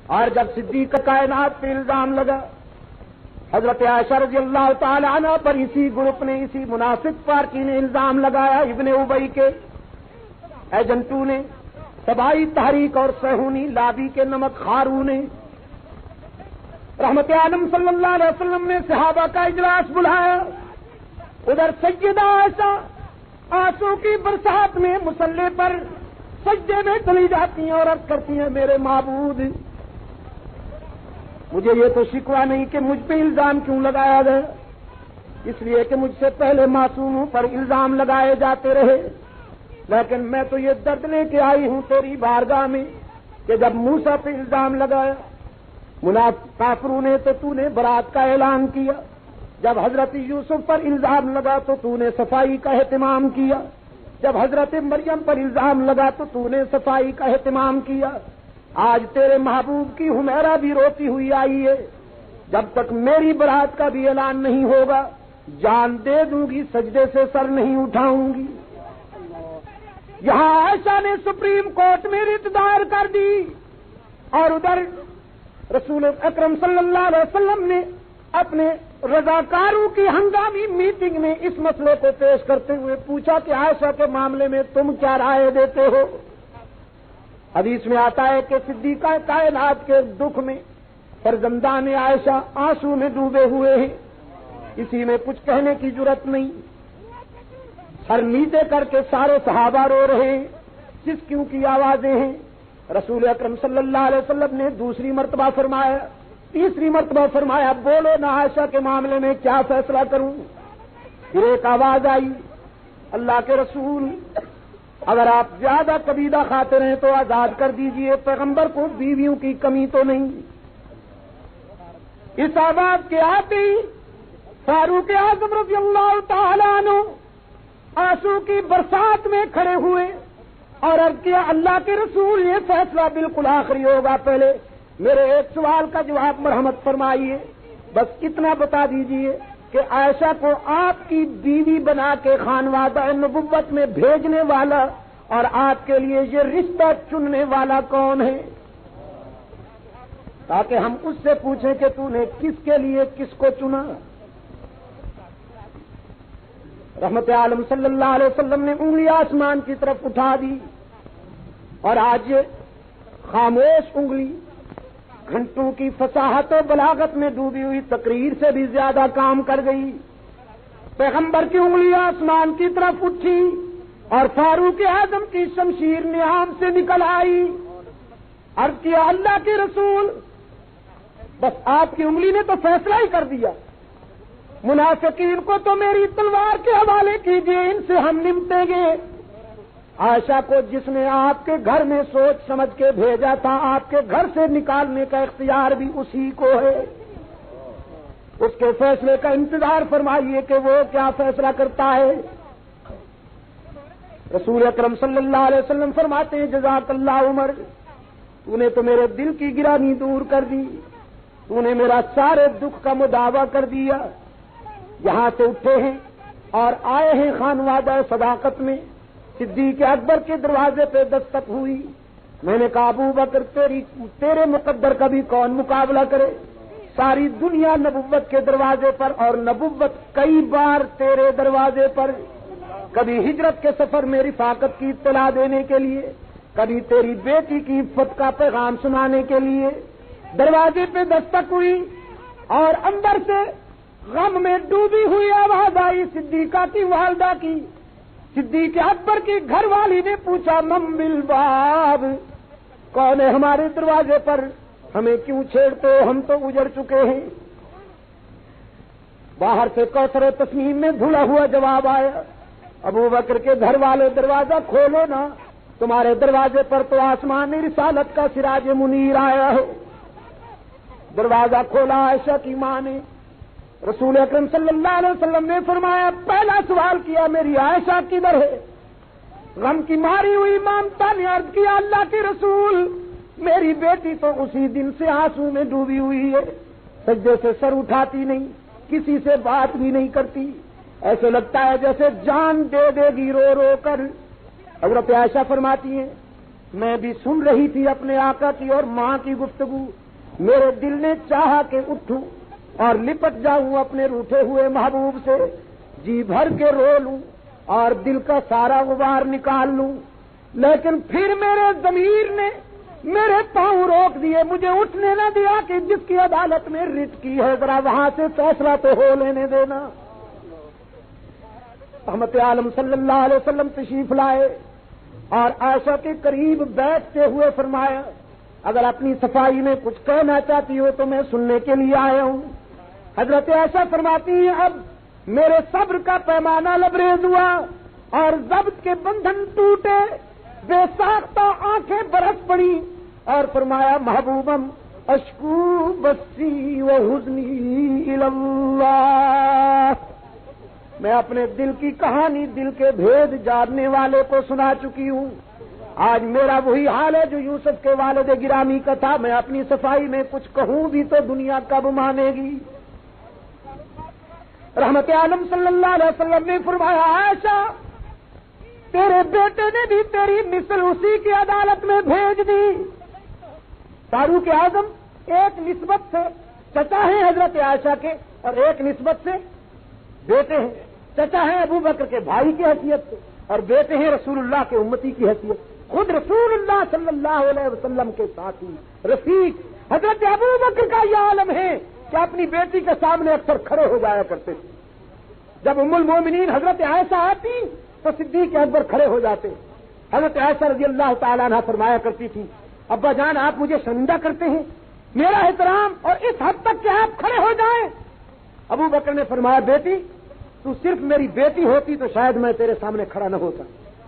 اور جب صدیق کائنات پہ الزام لگا، حضرت عائشہ رضی اللہ تعالی عنہ پر اسی گروپ نے، اسی منافق پارٹی نے الزام لگایا، ابن ابی کے ایجنٹوں نے، تباہی تحریک اور صہیونی لابی کے نمک خاروں نے، رحمت عالم صلی اللہ علیہ وسلم نے صحابہ کا اجلاس بلایا، ادھر سیدہ عائشہ آنسو کی برسات میں مصلی پر سجدے میں چلی جاتی ہیں اور عرض کرتی ہیں میرے معبود، مجھے یہ تو شکوہ نہیں کہ مجھ پہ الزام کیوں لگایا گیا، اس لیے کہ مجھ سے پہلے معصوموں پر الزام لگائے جاتے رہے، لیکن میں تو یہ درد لے کے آئی ہوں تیری بارگاہ میں کہ جب موسیٰ پہ الزام لگایا کافروں نے تو نے برات کا اعلان کیا، جب حضرت یوسف پر الزام لگا تو نے صفائی کا اہتمام کیا، جب حضرت مریم پر الزام لگا تو نے صفائی کا اہتمام کیا، آج تیرے محبوب کی حمیرہ بھی روتی ہوئی آئی ہے، جب تک میری برات کا بھی اعلان نہیں ہوگا جان دے دوں گی، سجدے سے سر نہیں اٹھاؤں گی۔ یہاں عائشہ نے سپریم کورٹ میں ریٹ دائر کر دی اور ادھر رسول اکرم صلی اللہ علیہ وسلم نے اپنے رضاکاروں کی ہنگامی میٹنگ میں اس مسئلے کو پیش کرتے ہوئے پوچھا کہ عائشہ کے معاملے میں تم کیا رائے دیتے ہو؟ حدیث میں آتا ہے کہ صدیقہ کائنات کے دکھ میں فرزندان عائشہ آنسو میں ڈوبے ہوئے ہیں، کسی میں کچھ کہنے کی جرات نہیں، سر نیچے کر کے سارے صحابہ رو رہے ہیں، چسکیوں کی آوازیں ہیں۔ رسول اکرم صلی اللہ علیہ وسلم نے دوسری مرتبہ فرمایا، تیسری مرتبہ فرمایا بولو نہ عائشہ کے معاملے میں کیا فیصلہ کروں؟ پھر ایک آواز آئی، اللہ کے رسول اگر آپ زیادہ کبیدہ خاطر ہیں تو آزاد کر دیجئے، پیغمبر کو بیویوں کی کمی تو نہیں۔ اس آواز کے آتے ہی فاروق اعظم رضی اللہ تعالیٰ عنہ آنسو کی برسات میں کھڑے ہوئے اور عرض کیا اللہ کے رسول یہ فیصلہ بالکل آخری ہوگا، پہلے میرے ایک سوال کا جواب مرحمت فرمائیے، بس اتنا بتا دیجئے کہ عائشہ کو آپ کی بیوی بنا کے خانوادہ نبوت میں بھیجنے والا اور آپ کے لیے یہ رشتہ چننے والا کون ہے، تاکہ ہم اس سے پوچھیں کہ تو نے کس کے لیے کس کو چنا۔ رحمت عالم صلی اللہ علیہ وسلم نے انگلی آسمان کی طرف اٹھا دی اور آج خاموش انگلی گھنٹوں کی فصاحت و بلاغت میں ڈوبی ہوئی تقریر سے بھی زیادہ کام کر گئی۔ پیغمبر کی انگلی آسمان کی طرف اٹھی اور فاروق اعظم کی شمشیر نیام سے نکل آئی، عرض کیا اللہ کے رسول بس آپ کی انگلی نے تو فیصلہ ہی کر دیا، منافقین کو تو میری تلوار کے حوالے کیجیے، ان سے ہم نمٹیں گے۔ عائشہ کو جس نے آپ کے گھر میں سوچ سمجھ کے بھیجا تھا، آپ کے گھر سے نکالنے کا اختیار بھی اسی کو ہے، اس کے فیصلے کا انتظار فرمائیے کہ وہ کیا فیصلہ کرتا ہے۔ رسول اکرم صلی اللہ علیہ وسلم فرماتے ہیں جزاک اللہ عمر، تو نے تو میرے دل کی گرانی دور کر دی، تو نے میرا سارے دکھ کا مداوع کر دیا۔ یہاں سے اٹھے ہیں اور آئے ہیں خانوادہ صداقت میں، صدیق اکبر کے دروازے پہ دستک ہوئی، میں نے کہا ابو بکر تیرے مقدر کا بھی کون مقابلہ کرے، ساری دنیا نبوت کے دروازے پر اور نبوت کئی بار تیرے دروازے پر، کبھی ہجرت کے سفر میں رفاقت کی اطلاع دینے کے لیے، کبھی تیری بیٹی کی عفت کا پیغام سنانے کے لیے دروازے پہ دستک ہوئی اور اندر سے غم میں ڈوبی ہوئی آواز آئی صدیقہ کی والدہ کی، صدیق اکبر کی گھر والی نے پوچھا من بالباب، کون ہے ہمارے دروازے پر، ہمیں کیوں چھیڑتے ہو، ہم تو اجڑ چکے ہیں۔ باہر سے کوثر تسنیم میں دھلا ہوا جواب آیا، ابو بکر کے گھر والے دروازہ کھولو نا، تمہارے دروازے پر تو آسمان رسالت کا سراج منیر آیا ہے۔ دروازہ کھولا عائشہ کی ماں نے، رسول اکرم صلی اللہ علیہ وسلم نے فرمایا، پہلا سوال کیا میری عائشہ کدھر ہے؟ غم کی ماری ہوئی مامتا نے عرض کیا اللہ کے رسول میری بیٹی تو اسی دن سے آنسو میں ڈوبی ہوئی ہے، سجدے سے سر اٹھاتی نہیں، کسی سے بات بھی نہیں کرتی، ایسے لگتا ہے جیسے جان دے دے گی رو رو کر۔ حضرت عائشہ فرماتی ہیں میں بھی سن رہی تھی اپنے آقا کی اور ماں کی گفتگو. میرے دل نے چاہا کہ اٹھوں اور لپٹ جاؤں اپنے روٹھے ہوئے محبوب سے, جی بھر کے رو لوں اور دل کا سارا غبار نکال لوں, لیکن پھر میرے ضمیر نے میرے پاؤں روک دیے, مجھے اٹھنے نہ دیا کہ جس کی عدالت میں رٹ کی ہے ذرا وہاں سے فیصلہ تو ہو لینے دینا. رحمت عالم صلی اللہ علیہ وسلم تشریف لائے اور عائشہ کے قریب بیٹھتے ہوئے فرمایا, اگر اپنی صفائی میں کچھ کہنا چاہتی ہو تو میں سننے کے لیے آیا ہوں. حضرت عائشہ فرماتی ہیں, اب میرے صبر کا پیمانہ لبریز ہوا اور ضبط کے بندھن ٹوٹے, بے ساختہ آنکھیں برس پڑی اور فرمایا, محبوبم اشکو بسی و حزنی اللہ, میں اپنے دل کی کہانی, دل کے بھید جاننے والے کو سنا چکی ہوں. آج میرا وہی حال ہے جو یوسف کے والد گرامی کا تھا. میں اپنی صفائی میں کچھ کہوں بھی تو دنیا کب مانے گی. رحمت عالم صلی اللہ علیہ وسلم نے فرمایا, عائشہ تیرے بیٹے نے بھی تیری مثل اسی کی عدالت میں بھیج دی. فاروق اعظم ایک نسبت سے چچا ہیں حضرت عائشہ کے اور ایک نسبت سے بیٹے ہیں. چچا ہیں ابو بکر کے بھائی کی حیثیت سے اور بیٹے ہیں رسول اللہ کے امتی کی حیثیت. خود رسول اللہ صلی اللہ علیہ وسلم کے ساتھی رفیق حضرت ابو بکر کا یہ عالم ہے کہ اپنی بیٹی کے سامنے اکثر کھڑے ہو جایا کرتے تھے. جب ام المومنین حضرت عائشہ آتی تو صدیق اکبر کھڑے ہو جاتے. حضرت عائشہ رضی اللہ تعالیٰ عنہ فرمایا کرتی تھی, ابا جان آپ مجھے شرمندہ کرتے ہیں, میرا احترام اور اس حد تک کہ آپ کھڑے ہو جائیں. ابو بکر نے فرمایا, بیٹی تو صرف میری بیٹی ہوتی تو شاید میں تیرے سامنے کھڑا نہ ہوتا.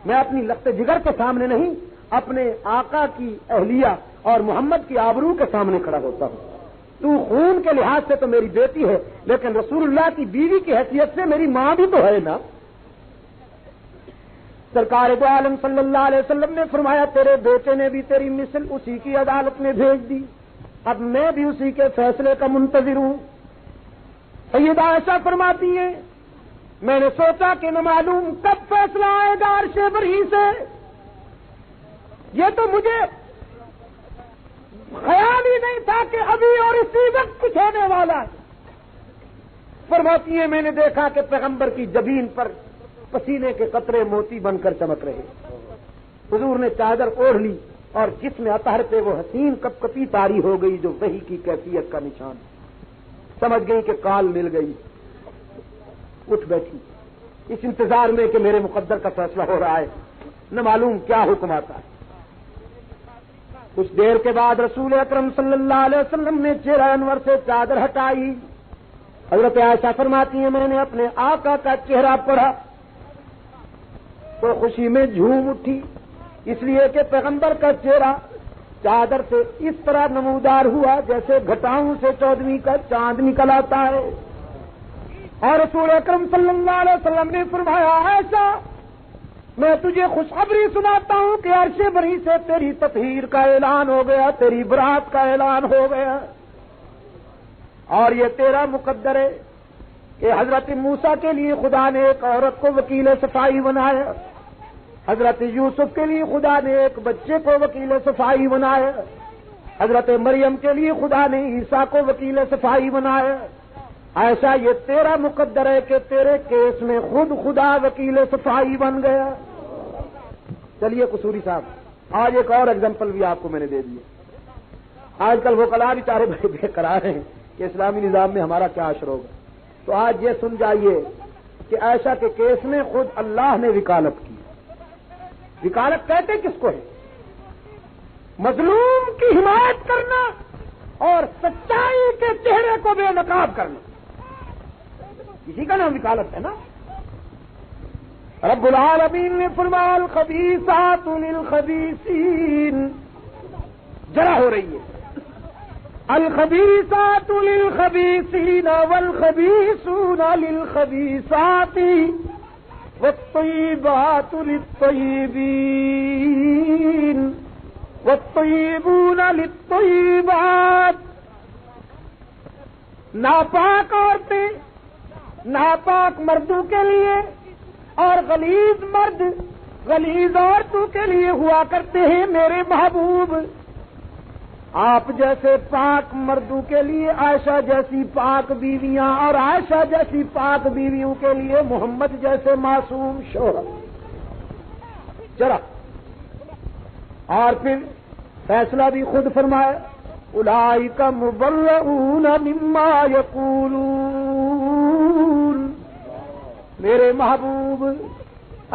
میں اپنی لخت جگر کے سامنے نہیں, اپنے آقا کی اہلیہ اور محمد کی آبرو کے سامنے کھڑا ہوتا ہوں. تو خون کے لحاظ سے تو میری بیٹی ہے, لیکن رسول اللہ کی بیوی کی حیثیت سے میری ماں بھی تو ہے نا. سرکار دو عالم صلی اللہ علیہ وسلم نے فرمایا, تیرے بیٹے نے بھی تیری مثل اسی کی عدالت میں بھیج دی, اب میں بھی اسی کے فیصلے کا منتظر ہوں. سیدہ عائشہ فرماتی ہیں, میں نے سوچا کہ نہ معلوم کب فیصلہ آئے گا عرش بری سے. یہ تو مجھے خیال ہی نہیں تھا کہ ابھی اور اسی وقت کچھ ہونے والا ہے. فرماتی ہے, میں نے دیکھا کہ پیغمبر کی جبین پر پسینے کے قطرے موتی بن کر چمک رہے. حضور نے چادر اوڑھ لی اور جسم اطہر پہ وہ حسین کپ کپی طاری ہو گئی جو وحی کی کیفیت کا نشان. سمجھ گئی کہ کال مل گئی, اٹھ بیٹھی اس انتظار میں کہ میرے مقدر کا فیصلہ ہو رہا ہے, نہ معلوم کیا حکم آتا ہے. کچھ دیر کے بعد رسول اکرم صلی اللہ علیہ وسلم نے چہرہ انور سے چادر ہٹائی. حضرت عائشہ فرماتی ہیں, میں نے اپنے آقا کا چہرہ پڑھا تو خوشی میں جھوم اٹھی, اس لیے کہ پیغمبر کا چہرہ چادر سے اس طرح نمودار ہوا جیسے گھٹاؤں سے 14ویں کا چاند نکل آتا ہے. اور رسول اکرم صلی اللہ علیہ وسلم نے فرمایا, عائشہ میں تجھے خوشخبری سناتا ہوں کہ عرش بری سے تیری تطہیر کا اعلان ہو گیا, تیری برات کا اعلان ہو گیا. اور یہ تیرا مقدر ہے کہ حضرت موسیٰ کے لیے خدا نے ایک عورت کو وکیل صفائی بنایا, حضرت یوسف کے لیے خدا نے ایک بچے کو وکیل صفائی بنایا, حضرت مریم کے لیے خدا نے عیسیٰ کو وکیل صفائی بنایا. ایسا یہ تیرا مقدر ہے کہ تیرے کیس میں خود خدا وکیل صفائی بن گیا. چلیے قصوری صاحب, آج ایک اور ایگزامپل بھی آپ کو میں نے دے دیا. آج کل وہ کلا بھی چارے بے قرار ہیں کہ اسلامی نظام میں ہمارا کیا اثر ہوگا. تو آج یہ سن جائیے کہ عائشہ کے کیس میں خود اللہ نے وکالت کی. وکالت کہتے کس کو ہے؟ مظلوم کی حمایت کرنا اور سچائی کے چہرے کو بے نقاب کرنا, اسی کا نام وکالت ہے نا. رب العالمین نے فرمایا, الخبیثات للخبیثین, جرا ہو رہی ہے, الخبیثات للخبیثین والخبیثون للخبیثات والطیبات للطیبین والطیبون للطیبات. ناپاک عورتیں ناپاک مردوں کے لیے اور غلیظ مرد غلیظ عورتوں کے لیے ہوا کرتے ہیں میرے محبوب، آپ جیسے پاک مردوں کے لیے عائشہ جیسی پاک بیویاں، اور عائشہ جیسی پاک بیویوں کے لیے محمد جیسے معصوم شوہر۔ چلا اور پھر فیصلہ بھی خود فرمایا، اولئک مبرؤون مما یقولون، میرے محبوب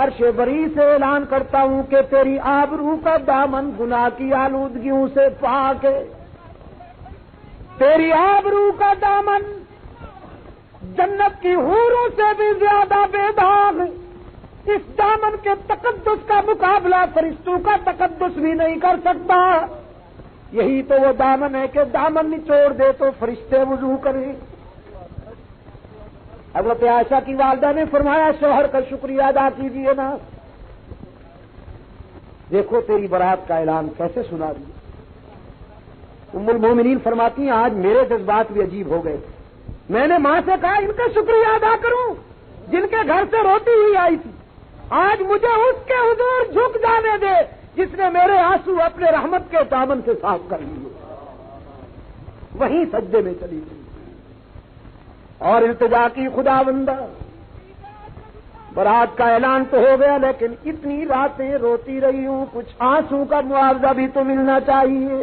عرش بری سے اعلان کرتا ہوں کہ تیری آبرو کا دامن گناہ کی آلودگیوں سے پاک ہے، تیری آبرو کا دامن جنت کی حوروں سے بھی زیادہ بے داغ، اس دامن کے تقدس کا مقابلہ فرشتوں کا تقدس بھی نہیں کر سکتا۔ یہی تو وہ دامن ہے کہ دامن نچوڑ دے تو فرشتے وضو کریں۔ حضرت عائشہ کی والدہ نے فرمایا شوہر کا شکریہ ادا کیجیے نا، دیکھو تیری برات کا اعلان کیسے سنا دیا۔ ام المومنین فرماتی ہیں آج میرے جذبات بھی عجیب ہو گئے، میں نے ماں سے کہا ان کا شکریہ ادا کروں جن کے گھر سے روتی ہوئی آئی تھی، آج مجھے اس کے حضور جھک جانے دے جس نے میرے آنسو اپنے رحمت کے دامن سے صاف کر لیے۔ وہیں سجدے میں چلی گئی اور التجا کی، خدا بندہ برات کا اعلان تو ہو گیا لیکن اتنی راتیں روتی رہی ہوں، کچھ آنسو کا معاوضہ بھی تو ملنا چاہیے۔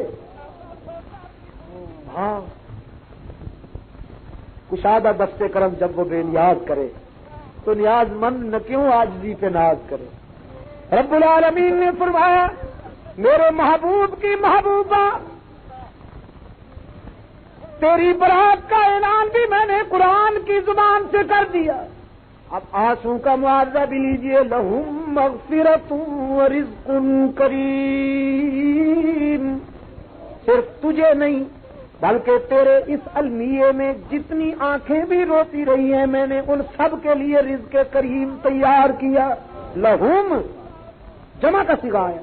ہاں کشادہ دست کرم جب وہ بے نیاز کرے تو نیاز مند نہ کیوں عاجزی پہ ناز کرے۔ رب العالمین نے فرمایا میرے محبوب کی محبوبہ تیری برات کا اعلان بھی میں نے قرآن کی زبان سے کر دیا، اب آنسو کا معاوضہ بھی لیجئے۔ لہم مغفرۃ ورزق کریم، صرف تجھے نہیں بلکہ تیرے اس المیے میں جتنی آنکھیں بھی روتی رہی ہیں میں نے ان سب کے لیے رزق کریم تیار کیا۔ لہم جمع کا صیغہ ہے،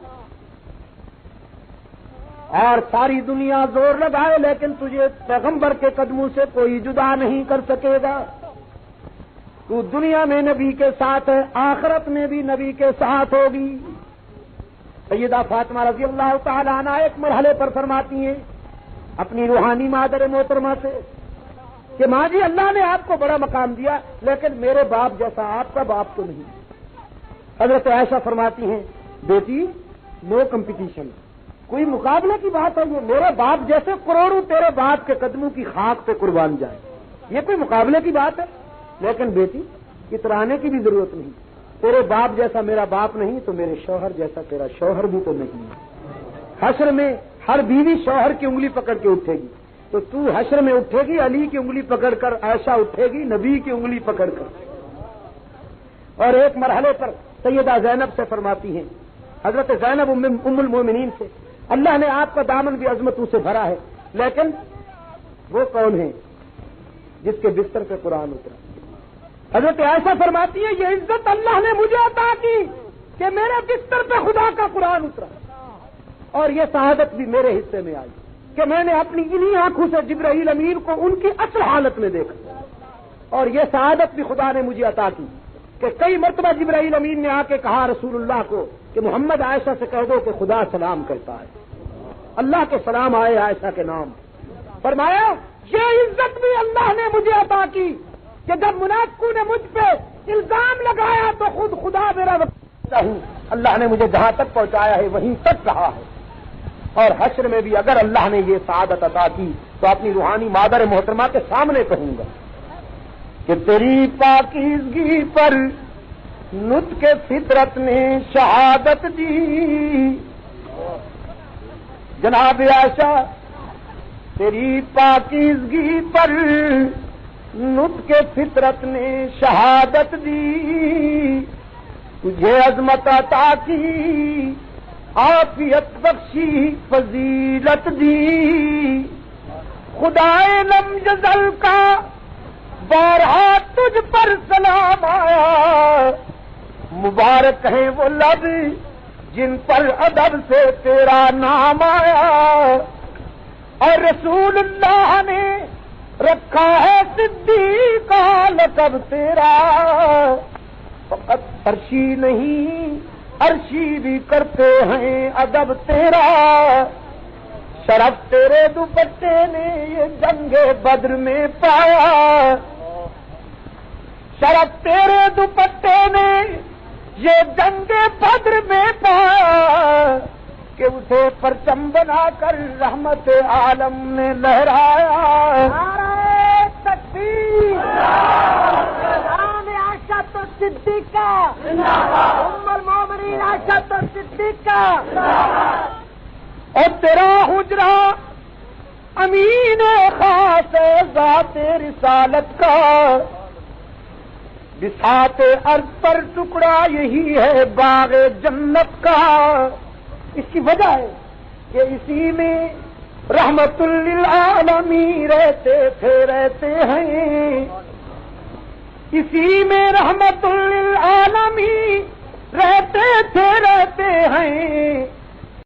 اور ساری دنیا زور لگائے لیکن تجھے پیغمبر کے قدموں سے کوئی جدا نہیں کر سکے گا۔ تو دنیا میں نبی کے ساتھ ہے، آخرت میں بھی نبی کے ساتھ ہوگی۔ سیدہ فاطمہ رضی اللہ تعالی عنہا ایک مرحلے پر فرماتی ہیں اپنی روحانی مادر محترمہ سے کہ ماں جی اللہ نے آپ کو بڑا مقام دیا لیکن میرے باپ جیسا آپ کا باپ تو نہیں۔ حضرت عائشہ فرماتی ہیں بیٹی نو کمپٹیشن، کوئی مقابلے کی بات ہے؟ یہ میرے باپ جیسے کروڑوں تیرے باپ کے قدموں کی خاک پہ قربان جائے، یہ کوئی مقابلے کی بات ہے؟ لیکن بیٹی اترانے کی بھی ضرورت نہیں، تیرے باپ جیسا میرا باپ نہیں تو میرے شوہر جیسا تیرا شوہر بھی تو نہیں ہے۔ حشر میں ہر بیوی شوہر کی انگلی پکڑ کے اٹھے گی، تو تو حشر میں اٹھے گی علی کی انگلی پکڑ کر، عائشہ اٹھے گی نبی کی انگلی پکڑ کر۔ اور ایک مرحلے پر سیدہ زینب سے فرماتی ہیں، حضرت زینب ام المومنین سے، اللہ نے آپ کا دامن بھی عظمتوں سے بھرا ہے لیکن وہ کون ہے جس کے بستر پہ قرآن اترا؟ حضرت عائشہ فرماتی ہے یہ عزت اللہ نے مجھے عطا کی کہ میرے بستر پہ خدا کا قرآن اترا، اور یہ سعادت بھی میرے حصے میں آئی کہ میں نے اپنی انہی آنکھوں سے جبرائیل امین کو ان کی اصل حالت میں دیکھا، اور یہ سعادت بھی خدا نے مجھے عطا کی کہ کئی مرتبہ جبرائیل امین نے آ کے کہا رسول اللہ کو کہ محمد عائشہ سے کہہ دو کہ خدا سلام کرتا ہے، اللہ کے سلام آئے عائشہ کے نام۔ فرمایا یہ عزت بھی اللہ نے مجھے عطا کی کہ جب منافقوں نے مجھ پہ الزام لگایا تو خود خدا میرا وکیل ہوں، اللہ نے مجھے جہاں تک پہنچایا ہے وہیں تک رہا ہے۔ اور حشر میں بھی اگر اللہ نے یہ سعادت عطا کی تو اپنی روحانی مادر محترمہ کے سامنے کہوں گا کہ تیری پاکیزگی پر نطق فطرت نے شہادت دی۔ جناب عائشہ تیری پاکیزگی پر نطق فطرت نے شہادت دی، تجھے عظمت عطا کی عافیت بخشی فضیلت دی، خدائے لم یزل کا بارہا تجھ پر سلام آیا، مبارک ہیں وہ لب جن پر ادب سے تیرا نام آیا، اور رسول اللہ نے رکھا ہے صدیق کا لقب تیرا، فقط فرشی نہیں عرشی بھی کرتے ہیں ادب تیرا، شرف تیرے دوپٹے نے یہ جنگ بدر میں پایا، شرف تیرے دوپٹے نے یہ جنگ بدر میں پایا کہ اسے پرچم بنا کر رحمت عالم نے لہرایا۔ نعرہ تکبیر، نام عائشہ صدیقہ، ام المومنین عائشہ صدیقہ، اور تیرا حجرہ امین خاص ذات رسالت کا، بساط ارض پر ٹکڑا یہی ہے باغ جنت کا۔ اس کی وجہ ہے کہ اسی میں رحمت للعالمین رہتے ہیں، اسی میں رحمت للعالمین رہتے ہیں،